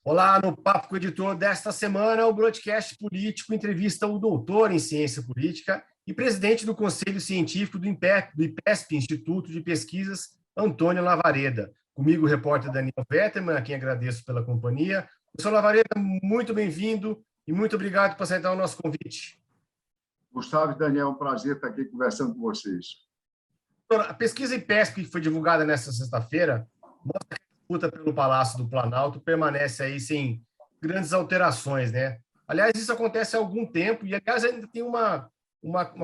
Olá, no Papo com o Editor desta semana, o broadcast político entrevista o doutor em ciência política e presidente do Conselho Científico do IPESP, Instituto de Pesquisas, Antônio Lavareda. Comigo, o repórter Daniel Vetterman, a quem agradeço pela companhia. Professor Lavareda, muito bem-vindo e muito obrigado por aceitar o nosso convite. Gustavo e Daniel, é um prazer estar aqui conversando com vocês. A pesquisa IPESP, que foi divulgada nesta sexta-feira, mostra que a disputa pelo Palácio do Planalto permanece aí sem grandes alterações, né? Aliás, isso acontece há algum tempo e, aliás, ainda tem uma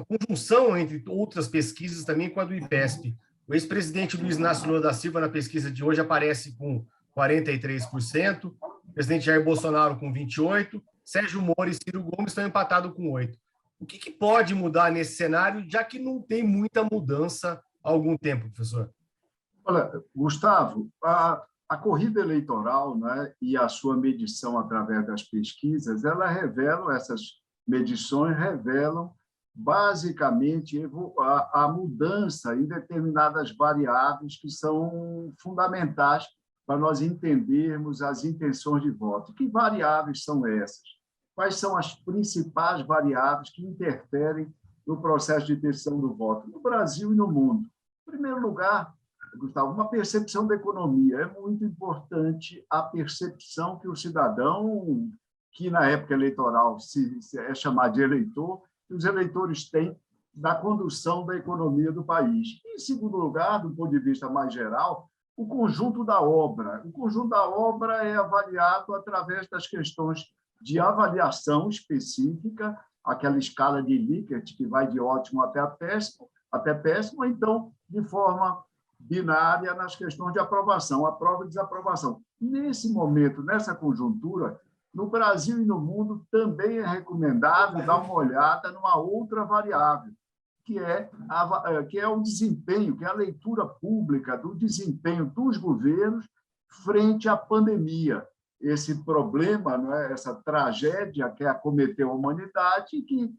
conjunção entre outras pesquisas também com a do IPESP. O ex-presidente Luiz Inácio Lula da Silva, na pesquisa de hoje, aparece com 43%, o presidente Jair Bolsonaro com 28%, Sérgio Moro e Ciro Gomes estão empatados com 8%. O que pode mudar nesse cenário, já que não tem muita mudança há algum tempo, professor? Olha, Gustavo, a corrida eleitoral, né, e a sua medição através das pesquisas, essas medições revelam basicamente a mudança em determinadas variáveis que são fundamentais para nós entendermos as intenções de voto. Que variáveis são essas? Quais são as principais variáveis que interferem no processo de decisão do voto no Brasil e no mundo? Em primeiro lugar, Gustavo, uma percepção da economia. É muito importante a percepção que o cidadão, que na época eleitoral é chamado de eleitor, que os eleitores têm da condução da economia do país. E, em segundo lugar, do ponto de vista mais geral, o conjunto da obra. O conjunto da obra é avaliado através das questões de avaliação específica, aquela escala de Likert que vai de ótimo até péssimo, então, de forma binária nas questões de aprovação, aprova e desaprovação. Nesse momento, nessa conjuntura, no Brasil e no mundo, também é recomendável dar uma olhada numa outra variável, que é o desempenho, que é a leitura pública do desempenho dos governos frente à pandemia. Esse problema, né, essa tragédia que acometeu a humanidade, que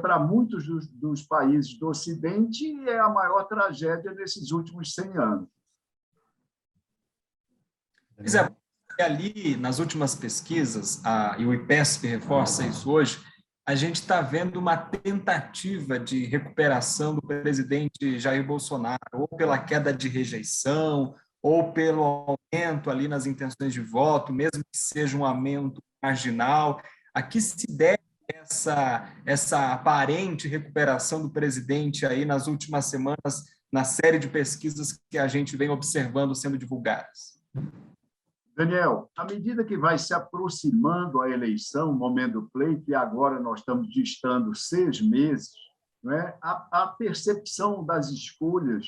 para muitos dos países do Ocidente é a maior tragédia desses últimos 100 anos. Pois é, ali nas últimas pesquisas, e o IPESP reforça isso hoje, a gente está vendo uma tentativa de recuperação do presidente Jair Bolsonaro, ou pela queda de rejeição, ou pelo aumento ali nas intenções de voto, mesmo que seja um aumento marginal. A que se deve essa aparente recuperação do presidente aí nas últimas semanas, na série de pesquisas que a gente vem observando sendo divulgadas? Daniel, à medida que vai se aproximando a eleição, o momento do pleito, e agora nós estamos distando 6 meses, né, a percepção das escolhas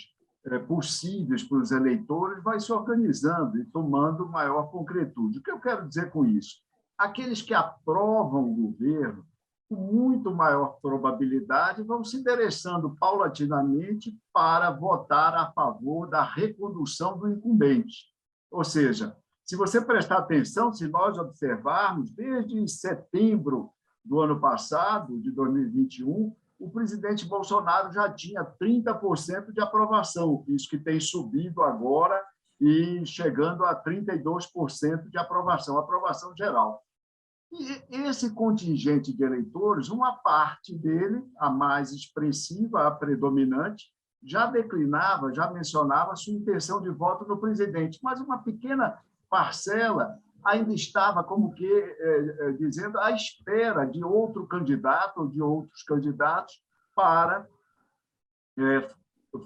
possíveis para os eleitores vai se organizando e tomando maior concretude. O que eu quero dizer com isso? Aqueles que aprovam o governo, com muito maior probabilidade, vão se endereçando paulatinamente para votar a favor da recondução do incumbente. Ou seja, se você prestar atenção, se nós observarmos, desde setembro do ano passado, de 2021, o presidente Bolsonaro já tinha 30% de aprovação, isso que tem subido agora e chegando a 32% de aprovação geral. E esse contingente de eleitores, uma parte dele, a mais expressiva, a predominante, já declinava, já mencionava sua intenção de voto no presidente, mas uma pequena parcela ainda estava, como que, dizendo, à espera de outro candidato ou de outros candidatos para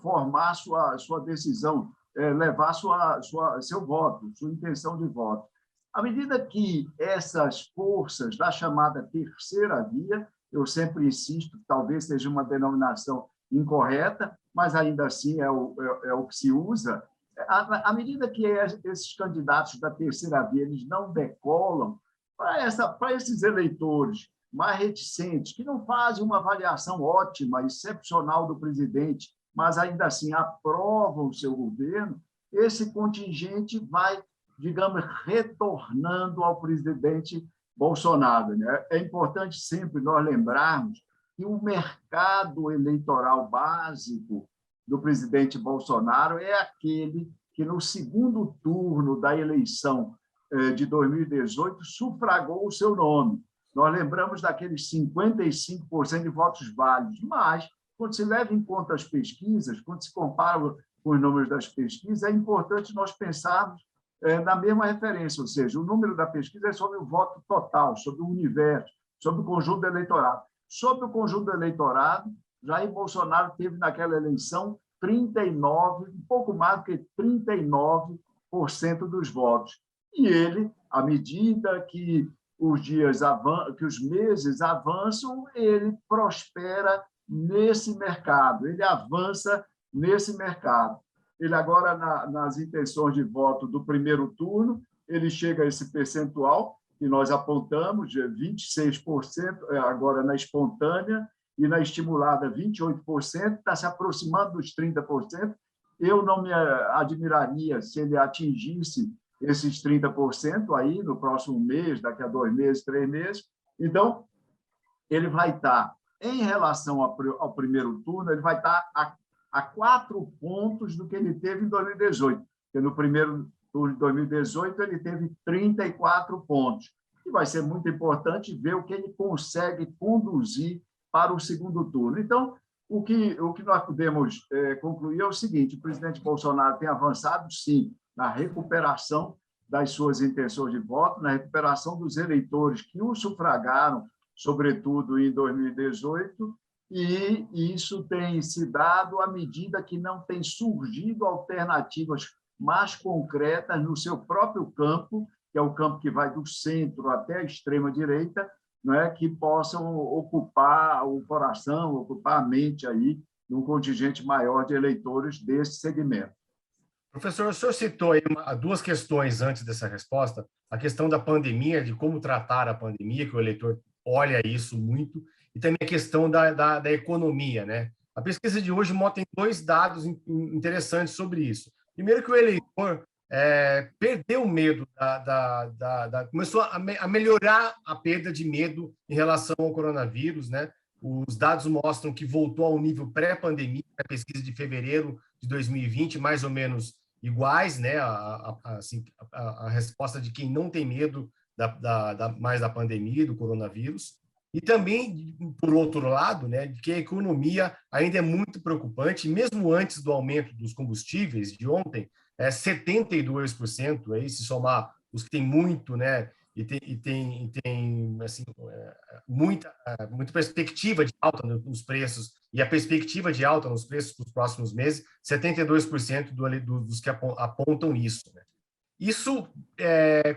formar sua decisão, levar seu voto, sua intenção de voto. À medida que essas forças da chamada terceira via, eu sempre insisto, talvez seja uma denominação incorreta, mas ainda assim é o que se usa, à medida que esses candidatos da terceira via eles não decolam, para esses eleitores mais reticentes, que não fazem uma avaliação ótima, excepcional do presidente, mas ainda assim aprovam o seu governo, esse contingente vai, digamos, retornando ao presidente Bolsonaro, né? É importante sempre nós lembrarmos que o mercado eleitoral básico do presidente Bolsonaro é aquele que, no segundo turno da eleição de 2018 sufragou o seu nome. Nós lembramos daqueles 55% de votos válidos, mas, quando se leva em conta as pesquisas, quando se compara com os números das pesquisas, é importante nós pensarmos na mesma referência, ou seja, o número da pesquisa é sobre o voto total, sobre o universo, sobre o conjunto do eleitorado. Sobre o conjunto do eleitorado, Jair Bolsonaro teve naquela eleição 39, um pouco mais do que 39% dos votos. E ele, à medida que os meses avançam, ele prospera nesse mercado, ele avança nesse mercado. Ele agora, nas intenções de voto do primeiro turno, ele chega a esse percentual que nós apontamos, de 26%, agora na espontânea, e na estimulada 28%, está se aproximando dos 30%. Eu não me admiraria se ele atingisse esses 30% aí no próximo mês, daqui a 2 meses, 3 meses. Então, ele vai estar, em relação ao primeiro turno, ele vai estar a 4 pontos do que ele teve em 2018, porque no primeiro turno de 2018 ele teve 34 pontos. E vai ser muito importante ver o que ele consegue conduzir para o segundo turno. Então, o que nós podemos concluir é o seguinte: o presidente Bolsonaro tem avançado, sim, na recuperação das suas intenções de voto, na recuperação dos eleitores que o sufragaram, sobretudo em 2018, e isso tem se dado à medida que não tem surgido alternativas mais concretas no seu próprio campo, que é o campo que vai do centro até a extrema-direita, que possam ocupar o coração, ocupar a mente aí de um contingente maior de eleitores desse segmento. Professor, o senhor citou aí 2 questões antes dessa resposta, a questão da pandemia, de como tratar a pandemia, que o eleitor olha isso muito, e também a questão da economia, né? A pesquisa de hoje mostra 2 dados interessantes sobre isso. Primeiro, que o eleitor perdeu o medo, começou a melhorar a perda de medo em relação ao coronavírus, né? Os dados mostram que voltou ao nível pré-pandemia, a pesquisa de fevereiro de 2020, mais ou menos iguais, né? A resposta de quem não tem medo mais da pandemia, do coronavírus. E também, por outro lado, né, de que a economia ainda é muito preocupante, mesmo antes do aumento dos combustíveis de ontem, 72%, aí, se somar os que têm muito, né, e tem assim, muita perspectiva de alta nos preços, e a perspectiva de alta nos preços para os próximos meses, 72% dos que apontam isso, né? Isso,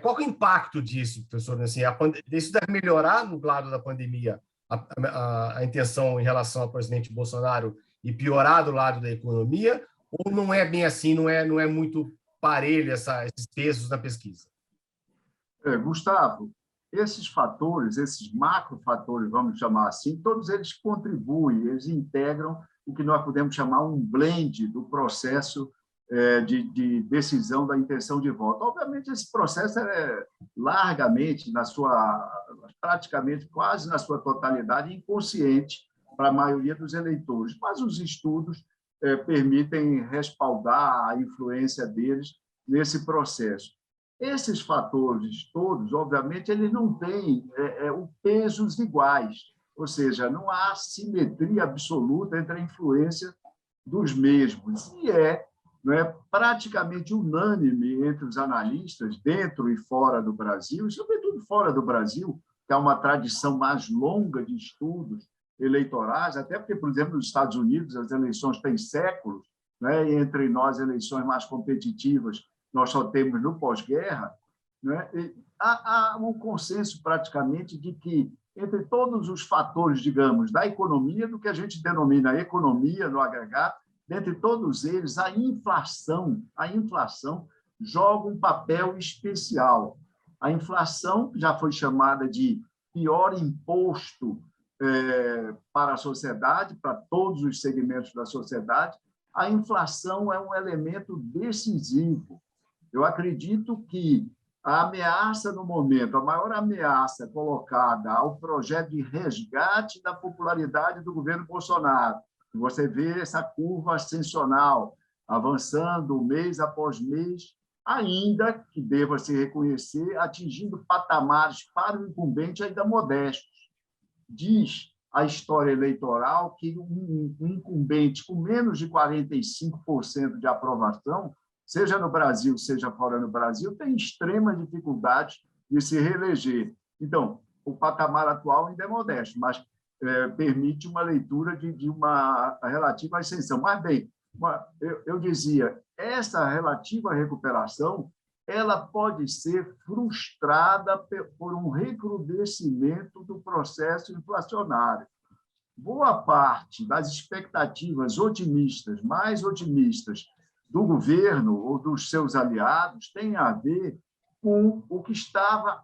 qual é o impacto disso, professor? Assim, isso deve melhorar no lado da pandemia a intenção em relação ao presidente Bolsonaro e piorar do lado da economia, ou não é bem assim, não é muito parelho esses pesos na pesquisa? Gustavo, esses fatores, esses macrofatores, vamos chamar assim, todos eles contribuem, eles integram o que nós podemos chamar um blend do processo de decisão da intenção de voto. Obviamente, esse processo é largamente, praticamente quase na sua totalidade, inconsciente para a maioria dos eleitores, mas os estudos permitem respaldar a influência deles nesse processo. Esses fatores todos, obviamente, eles não têm pesos iguais, ou seja, não há simetria absoluta entre a influência dos mesmos, e praticamente unânime entre os analistas, dentro e fora do Brasil, e sobretudo fora do Brasil, que há uma tradição mais longa de estudos eleitorais, até porque, por exemplo, nos Estados Unidos, as eleições têm séculos, e entre nós, eleições mais competitivas, nós só temos no pós-guerra, há um consenso praticamente de que, entre todos os fatores, digamos, da economia, do que a gente denomina economia no agregado, dentre todos eles, a inflação joga um papel especial. A inflação já foi chamada de pior imposto para a sociedade, para todos os segmentos da sociedade. A inflação é um elemento decisivo. Eu acredito que a ameaça no momento, a maior ameaça colocada ao projeto de resgate da popularidade do governo Bolsonaro, você vê essa curva ascensional avançando mês após mês, ainda que deva se reconhecer, atingindo patamares para o incumbente ainda modestos. Diz a história eleitoral que um incumbente com menos de 45% de aprovação, seja no Brasil, seja fora do Brasil, tem extrema dificuldade de se reeleger. Então, o patamar atual ainda é modesto, mas permite uma leitura de uma relativa ascensão. Mas, bem, eu dizia, essa relativa recuperação ela pode ser frustrada por um recrudescimento do processo inflacionário. Boa parte das expectativas otimistas, mais otimistas, do governo ou dos seus aliados tem a ver com o que estava,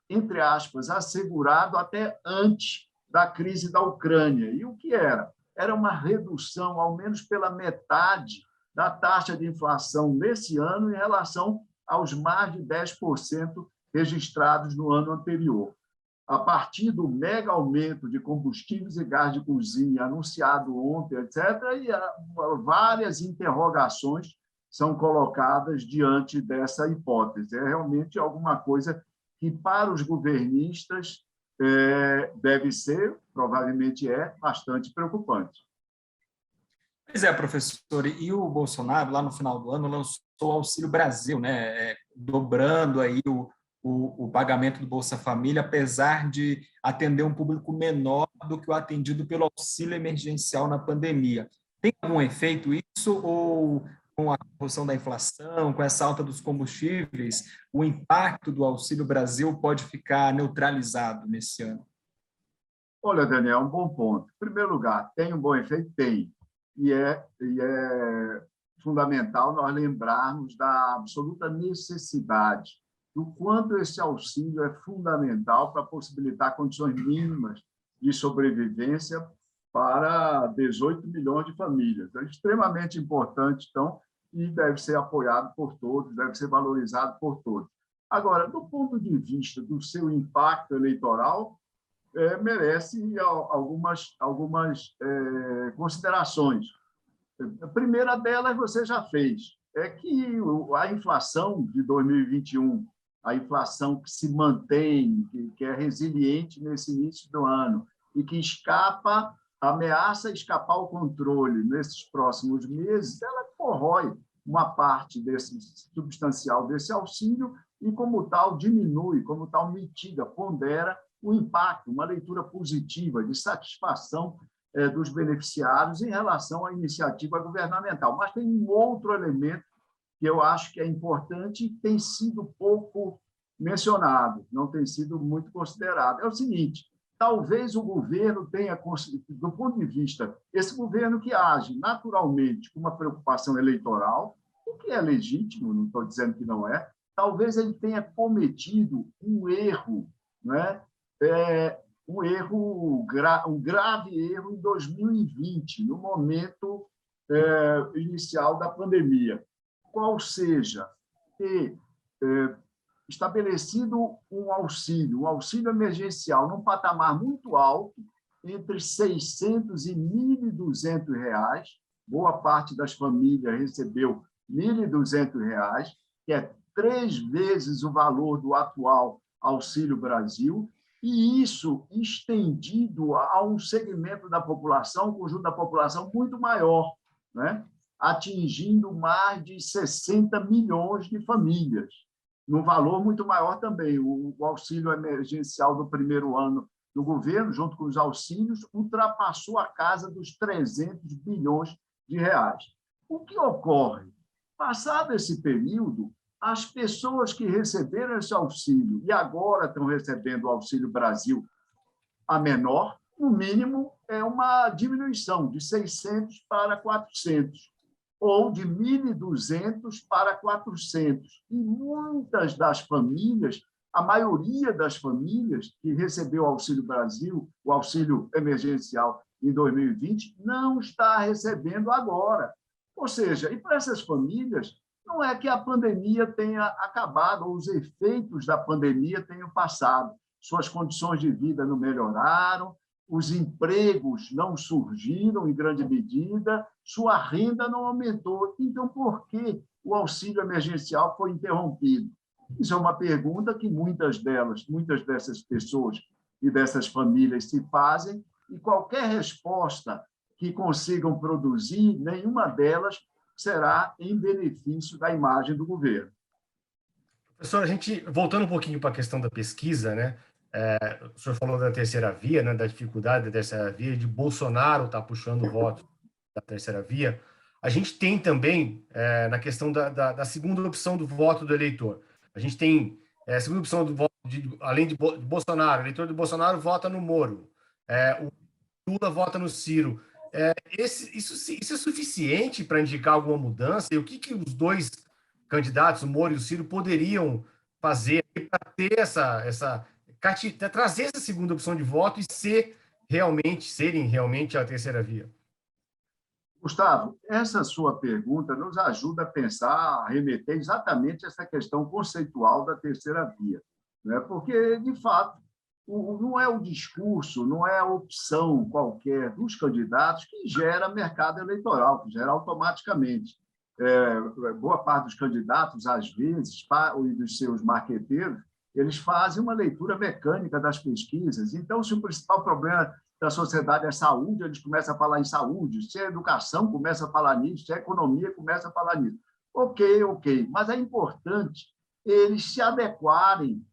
entre aspas, assegurado até antes da crise da Ucrânia. E o que era? Era uma redução, ao menos pela metade, da taxa de inflação nesse ano em relação aos mais de 10% registrados no ano anterior. A partir do mega aumento de combustíveis e gás de cozinha anunciado ontem, etc., e várias interrogações são colocadas diante dessa hipótese. É realmente alguma coisa que, para os governistas, deve ser, provavelmente bastante preocupante. Pois é, professor, e o Bolsonaro, lá no final do ano, lançou o Auxílio Brasil, né, dobrando aí o pagamento do Bolsa Família, apesar de atender um público menor do que o atendido pelo auxílio emergencial na pandemia. Tem algum efeito isso, ou com a correção da inflação, com essa alta dos combustíveis, o impacto do Auxílio Brasil pode ficar neutralizado nesse ano? Olha, Daniel, um bom ponto. Em primeiro lugar, tem um bom efeito? Tem. E é fundamental nós lembrarmos da absoluta necessidade do quanto esse auxílio é fundamental para possibilitar condições mínimas de sobrevivência para 18 milhões de famílias. É extremamente importante, então, e deve ser apoiado por todos, deve ser valorizado por todos. Agora, do ponto de vista do seu impacto eleitoral, merece algumas considerações. A primeira delas você já fez, é que a inflação de 2021, a inflação que se mantém, que é resiliente nesse início do ano e que ameaça escapar ao controle nesses próximos meses, ela corrói uma parte substancial desse auxílio e, como tal, diminui, como tal, mitiga, pondera o impacto, uma leitura positiva de satisfação dos beneficiários em relação à iniciativa governamental. Mas tem um outro elemento que eu acho que é importante e tem sido pouco mencionado, não tem sido muito considerado. É o seguinte, talvez o governo tenha, do ponto de vista, esse governo que age naturalmente com uma preocupação eleitoral, o que é legítimo, não estou dizendo que não é, talvez ele tenha cometido um erro, né? Um grave erro em 2020, no momento inicial da pandemia. Qual seja, ter estabelecido um auxílio emergencial num patamar muito alto, entre R$ 600 e R$ 1.200, boa parte das famílias recebeu R$ 1.200, que é 3 vezes o valor do atual Auxílio Brasil, e isso estendido a um segmento da população, um conjunto da população muito maior, né? Atingindo mais de 60 milhões de famílias, num valor muito maior também. O auxílio emergencial do primeiro ano do governo, junto com os auxílios, ultrapassou a casa dos 300 bilhões de reais. O que ocorre? Passado esse período, as pessoas que receberam esse auxílio e agora estão recebendo o Auxílio Brasil a menor, no mínimo, é uma diminuição de 600 para 400, ou de 1.200 para 400. E muitas das famílias, a maioria das famílias que recebeu o Auxílio Brasil, o auxílio emergencial em 2020, não está recebendo agora. Ou seja, e para essas famílias, não é que a pandemia tenha acabado, ou os efeitos da pandemia tenham passado. Suas condições de vida não melhoraram, os empregos não surgiram em grande medida, sua renda não aumentou. Então, por que o auxílio emergencial foi interrompido? Isso é uma pergunta que muitas dessas pessoas e dessas famílias se fazem, e qualquer resposta que consigam produzir, nenhuma delas será em benefício da imagem do governo. Professor, a gente, voltando um pouquinho para a questão da pesquisa, né? O senhor falou da terceira via, né? Da dificuldade da terceira via, de Bolsonaro estar puxando o voto da terceira via. A gente tem também, na questão da segunda opção do voto do eleitor. A gente tem a segunda opção do voto, além de Bolsonaro, o eleitor do Bolsonaro vota no Moro, o Lula vota no Ciro. Isso é suficiente para indicar alguma mudança? E o que os dois candidatos, o Moro e o Ciro, poderiam fazer para ter trazer essa segunda opção de voto e serem realmente a terceira via? Gustavo, essa sua pergunta nos ajuda a pensar, a remeter exatamente essa questão conceitual da terceira via, né? Porque, de fato, não é o discurso, não é a opção qualquer dos candidatos que gera mercado eleitoral, que gera automaticamente. Boa parte dos candidatos, às vezes, e dos seus marqueteiros, eles fazem uma leitura mecânica das pesquisas. Então, se o principal problema da sociedade é saúde, eles começam a falar em saúde. Se é educação, começa a falar nisso. Se é economia, começa a falar nisso. Ok. Mas é importante eles se adequarem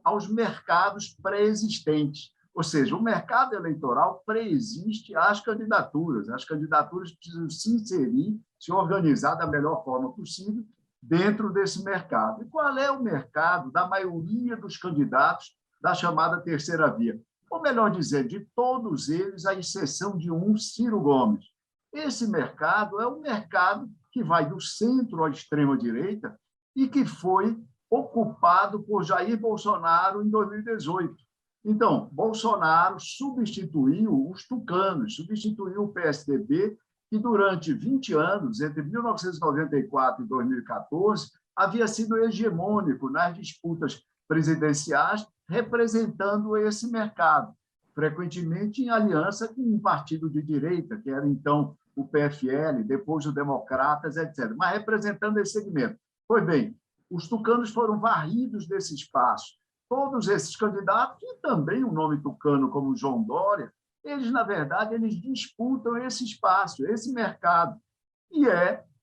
aos mercados pré-existentes. Ou seja, o mercado eleitoral pré-existe às candidaturas. As candidaturas precisam se inserir, se organizar da melhor forma possível dentro desse mercado. E qual é o mercado da maioria dos candidatos da chamada terceira via? Ou melhor dizer, de todos eles, à exceção de um, Ciro Gomes. Esse mercado é um mercado que vai do centro à extrema-direita e que foi ocupado por Jair Bolsonaro em 2018. Então, Bolsonaro substituiu os tucanos, substituiu o PSDB, que durante 20 anos, entre 1994 e 2014, havia sido hegemônico nas disputas presidenciais, representando esse mercado, frequentemente em aliança com um partido de direita, que era então o PFL, depois o Democratas, etc., mas representando esse segmento. Pois bem, os tucanos foram varridos desse espaço. Todos esses candidatos, e também o nome tucano como João Dória, eles, na verdade, eles disputam esse espaço, esse mercado, e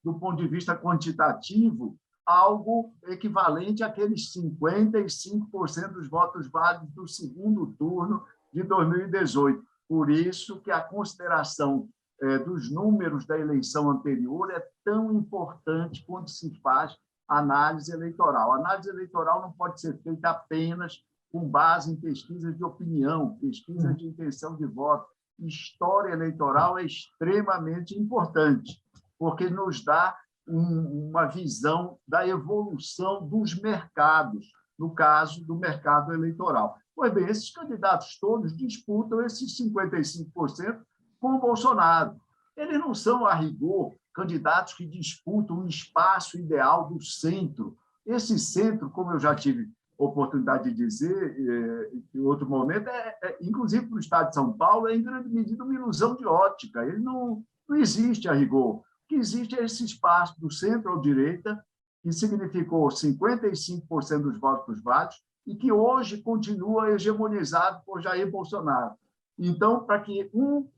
do ponto de vista quantitativo, algo equivalente àqueles 55% dos votos válidos do segundo turno de 2018. Por isso que a consideração dos números da eleição anterior é tão importante quando se faz análise eleitoral. A análise eleitoral não pode ser feita apenas com base em pesquisas de opinião, pesquisas de intenção de voto. História eleitoral é extremamente importante, porque nos dá uma visão da evolução dos mercados, no caso do mercado eleitoral. Pois bem, esses candidatos todos disputam esses 55% com o Bolsonaro. Eles não são, a rigor, candidatos que disputam um espaço ideal do centro. Esse centro, como eu já tive oportunidade de dizer em outro momento, inclusive para o Estado de São Paulo, é em grande medida uma ilusão de ótica. Ele não existe, a rigor. O que existe é esse espaço do centro à direita, que significou 55% dos votos válidos e que hoje continua hegemonizado por Jair Bolsonaro. Então, para que um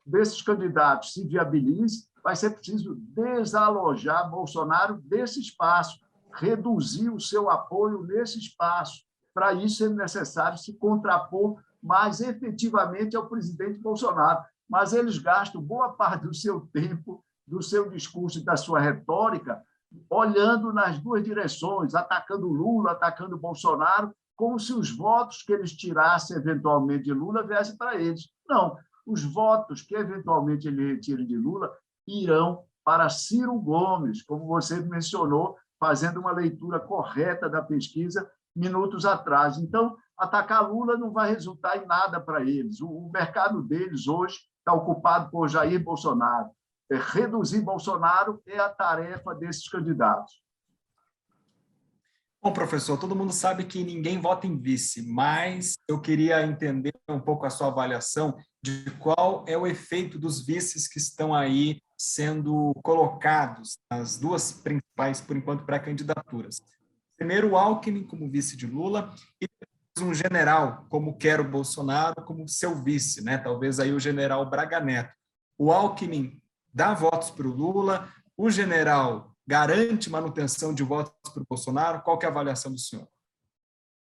desses candidatos se viabilize, vai ser preciso desalojar Bolsonaro desse espaço, reduzir o seu apoio nesse espaço. Para isso, é necessário se contrapor mais efetivamente ao presidente Bolsonaro. Mas eles gastam boa parte do seu tempo, do seu discurso e da sua retórica, olhando nas duas direções, atacando Lula, atacando Bolsonaro, como se os votos que eles tirassem eventualmente de Lula viessem para eles. Não, os votos que eventualmente ele retire de Lula irão para Ciro Gomes, como você mencionou, fazendo uma leitura correta da pesquisa minutos atrás. Então, atacar Lula não vai resultar em nada para eles. O mercado deles hoje está ocupado por Jair Bolsonaro. Reduzir Bolsonaro é a tarefa desses candidatos. Bom, professor, todo mundo sabe que ninguém vota em vice, mas eu queria entender um pouco a sua avaliação de qual é o efeito dos vices que estão aí sendo colocados nas duas principais, por enquanto, pré-candidaturas. Primeiro, o Alckmin como vice de Lula e depois um general, como quer o Bolsonaro, como seu vice, né? Talvez aí o general Braga Neto. O Alckmin dá votos para o Lula, o general garante manutenção de votos para o Bolsonaro. Qual que é a avaliação do senhor?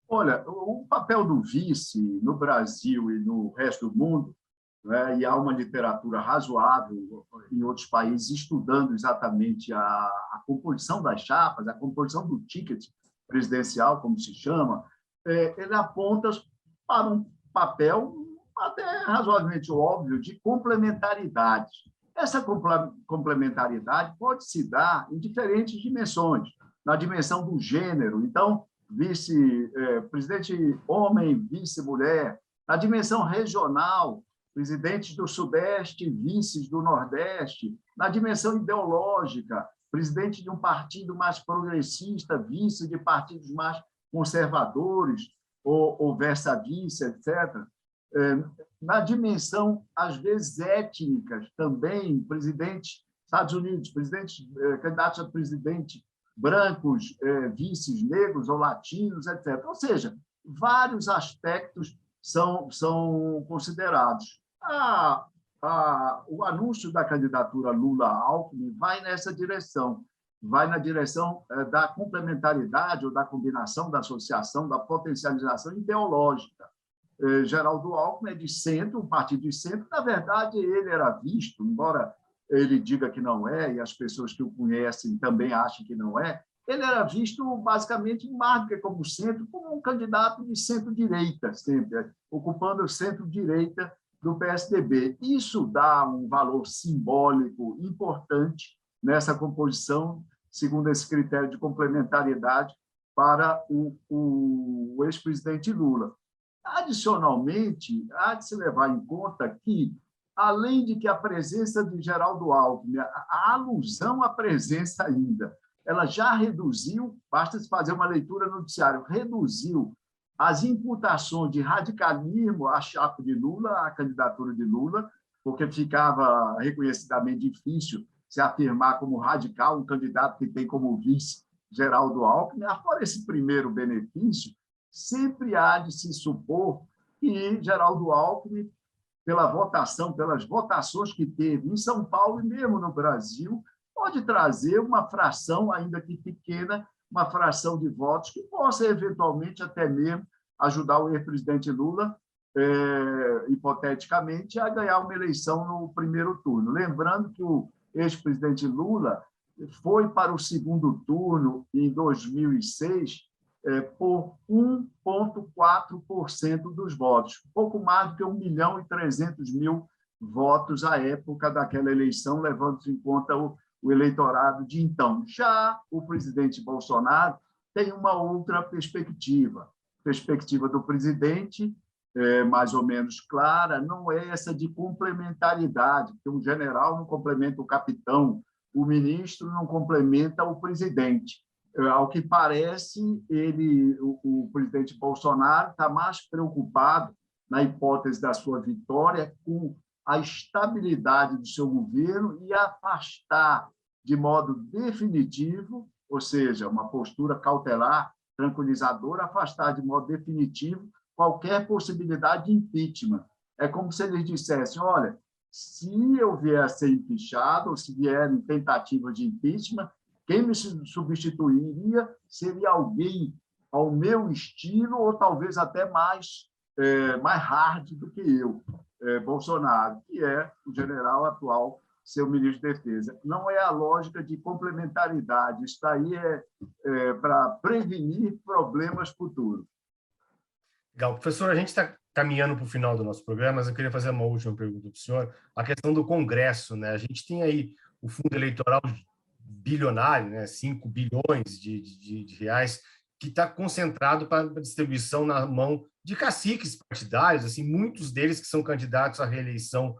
Olha, o papel do vice no Brasil e no resto do mundo, né, e há uma literatura razoável em outros países estudando exatamente a composição das chapas, a composição do ticket presidencial, como se chama, ele aponta para um papel até razoavelmente óbvio de complementaridade. Essa complementaridade pode se dar em diferentes dimensões, na dimensão do gênero. Então, presidente homem, vice-mulher, na dimensão regional, presidentes do Sudeste, vices do Nordeste, na dimensão ideológica, presidente de um partido mais progressista, vice de partidos mais conservadores, ou versa-vice, etc. Na dimensão, às vezes, étnicas, também, presidentes Estados Unidos, candidatos a presidente brancos, vices negros ou latinos, etc. Ou seja, vários aspectos são considerados. O anúncio da candidatura Lula-Alckmin vai nessa direção, vai na direção da complementaridade ou da combinação, da associação, da potencialização ideológica. Geraldo Alckmin é de centro, um partido de centro. Na verdade, ele era visto, embora ele diga que não é, e as pessoas que o conhecem também acham que não é, ele era visto basicamente em mais do que como centro, como um candidato de centro-direita, sempre, ocupando o centro-direita do PSDB. Isso dá um valor simbólico importante nessa composição, segundo esse critério de complementariedade, para o ex-presidente Lula. Adicionalmente, há de se levar em conta que, além de que a presença de Geraldo Alckmin, a alusão à presença ainda, ela já reduziu, basta se fazer uma leitura no noticiário, reduziu as imputações de radicalismo à chapa de Lula, à candidatura de Lula, porque ficava reconhecidamente difícil se afirmar como radical um candidato que tem como vice Geraldo Alckmin. Fora esse primeiro benefício, sempre há de se supor que Geraldo Alckmin, pela votação, pelas votações que teve em São Paulo e mesmo no Brasil, pode trazer uma fração, ainda que pequena, uma fração de votos que possa, eventualmente, até mesmo ajudar o ex-presidente Lula, hipoteticamente, a ganhar uma eleição no primeiro turno. Lembrando que o ex-presidente Lula foi para o segundo turno em 2006 por 1,4% dos votos, pouco mais do que 1.300.000 votos à época daquela eleição, levando-se em conta o eleitorado de então. Já o presidente Bolsonaro tem uma outra perspectiva do presidente, mais ou menos clara, não é essa de complementaridade, porque um general não complementa o capitão, o ministro não complementa o presidente. Ao que parece, o presidente Bolsonaro está mais preocupado, na hipótese da sua vitória, com a estabilidade do seu governo e afastar de modo definitivo, ou seja, uma postura cautelar, tranquilizadora, afastar de modo definitivo qualquer possibilidade de impeachment. É como se eles dissessem, olha, se eu vier a ser impeachado, ou se vierem tentativas de impeachment, quem me substituiria seria alguém ao meu estilo, ou talvez até mais hard do que eu, Bolsonaro, que é o general atual, seu ministro de Defesa. Não é a lógica de complementaridade, isso daí é para prevenir problemas futuros. Legal. Professor, a gente está caminhando para o final do nosso programa, mas eu queria fazer uma última pergunta para o senhor. A questão do Congresso, né? A gente tem aí o fundo eleitoral bilionário, né? 5 bilhões de reais, que está concentrado para distribuição na mão de caciques partidários, assim, muitos deles que são candidatos à reeleição.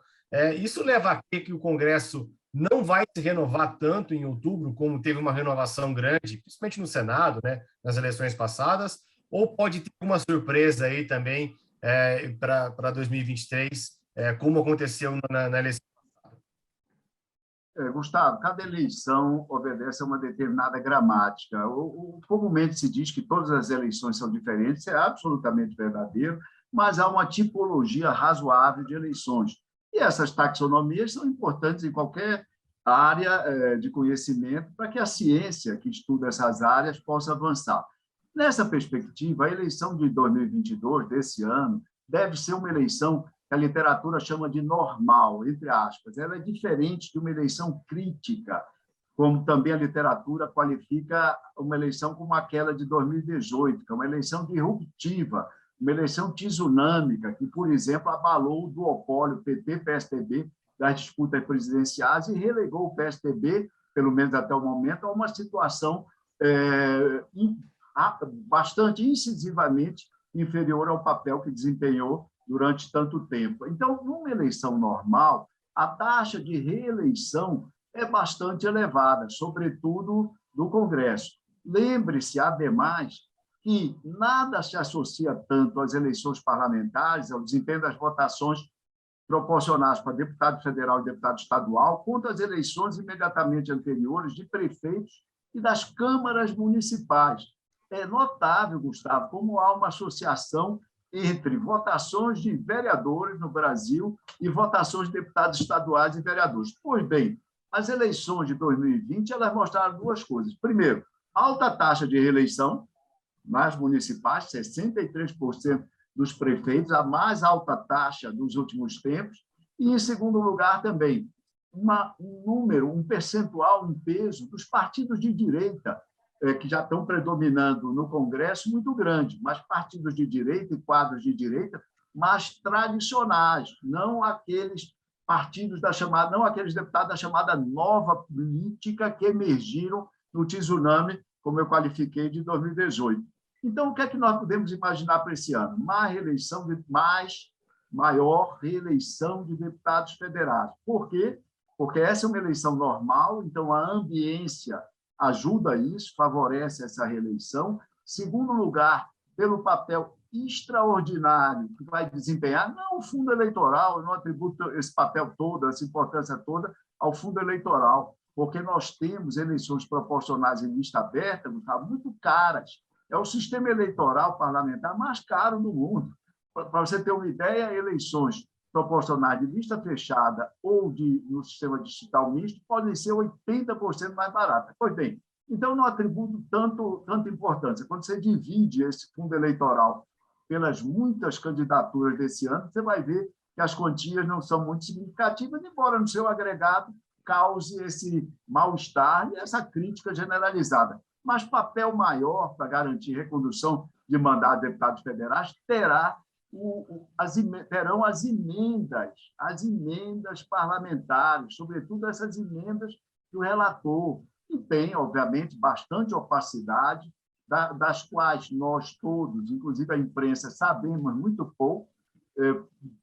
Isso leva a crer que o Congresso não vai se renovar tanto em outubro, como teve uma renovação grande, principalmente no Senado, né? Nas eleições passadas, ou pode ter uma surpresa aí também para 2023, como aconteceu na eleição passada? Gustavo, cada eleição obedece a uma determinada gramática. Comumente se diz que todas as eleições são diferentes, isso é absolutamente verdadeiro, mas há uma tipologia razoável de eleições. E essas taxonomias são importantes em qualquer área de conhecimento para que a ciência que estuda essas áreas possa avançar. Nessa perspectiva, a eleição de 2022, desse ano, deve ser uma eleição que a literatura chama de normal, entre aspas. Ela é diferente de uma eleição crítica, como também a literatura qualifica uma eleição como aquela de 2018, que é uma eleição disruptiva, uma eleição tsunâmica, que, por exemplo, abalou o duopólio PT-PSDB das disputas presidenciais e relegou o PSDB, pelo menos até o momento, a uma situação bastante incisivamente inferior ao papel que desempenhou durante tanto tempo. Então, numa eleição normal, a taxa de reeleição é bastante elevada, sobretudo do Congresso. Lembre-se, ademais, que nada se associa tanto às eleições parlamentares, ao desempenho das votações proporcionais para deputado federal e deputado estadual, quanto às eleições imediatamente anteriores de prefeitos e das câmaras municipais. É notável, Gustavo, como há uma associação entre votações de vereadores no Brasil e votações de deputados estaduais e vereadores. Pois bem, as eleições de 2020 elas mostraram duas coisas. Primeiro, alta taxa de reeleição nas municipais, 63% dos prefeitos, a mais alta taxa dos últimos tempos, e, em segundo lugar, também um número, um percentual, um peso dos partidos de direita, que já estão predominando no Congresso, muito grande, mas partidos de direita e quadros de direita mais tradicionais, não aqueles partidos da chamada, não aqueles deputados da chamada nova política que emergiram no tsunami, como eu qualifiquei, de 2018. Então, o que é que nós podemos imaginar para esse ano? Maior reeleição de deputados federais. Por quê? Porque essa é uma eleição normal, então a ambiência ajuda isso, favorece essa reeleição. Segundo lugar, pelo papel extraordinário que vai desempenhar, não o fundo eleitoral, eu não atributo esse papel todo, essa importância toda ao fundo eleitoral, porque nós temos eleições proporcionais em lista aberta, muito caras. É o sistema eleitoral parlamentar mais caro do mundo. Para você ter uma ideia, eleições proporcionais de lista fechada ou no sistema digital misto podem ser 80% mais baratas. Pois bem, então não atributo tanta importância. Quando você divide esse fundo eleitoral pelas muitas candidaturas desse ano, você vai ver que as quantias não são muito significativas, embora no seu agregado cause esse mal-estar e essa crítica generalizada. Mas papel maior para garantir recondução de mandato de deputados federais terão as emendas parlamentares, sobretudo essas emendas do relator, que tem, obviamente, bastante opacidade, das quais nós todos, inclusive a imprensa, sabemos muito pouco,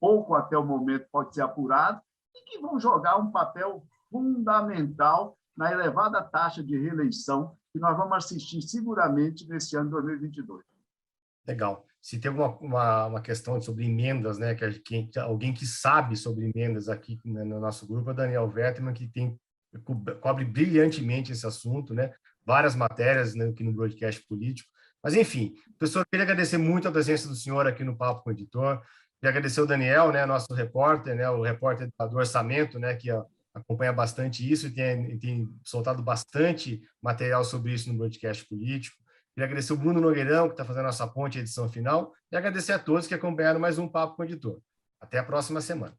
pouco até o momento pode ser apurado, e que vão jogar um papel fundamental na elevada taxa de reeleição que nós vamos assistir seguramente nesse ano de 2022. Legal. Se tem uma questão sobre emendas, né, que alguém que sabe sobre emendas aqui no nosso grupo é o Daniel Vetterman, que cobre brilhantemente esse assunto, né? Várias matérias, né, aqui no Broadcast Político. Mas, enfim, professor, eu queria agradecer muito a presença do senhor aqui no Papo com o Editor. Queria agradecer ao Daniel, né, nosso repórter, né, o repórter do orçamento, né, que acompanha bastante isso e tem soltado bastante material sobre isso no Broadcast Político. Queria agradecer o Bruno Nogueirão, que está fazendo a nossa ponte, a edição final, e agradecer a todos que acompanharam mais um Papo com o Editor. Até a próxima semana.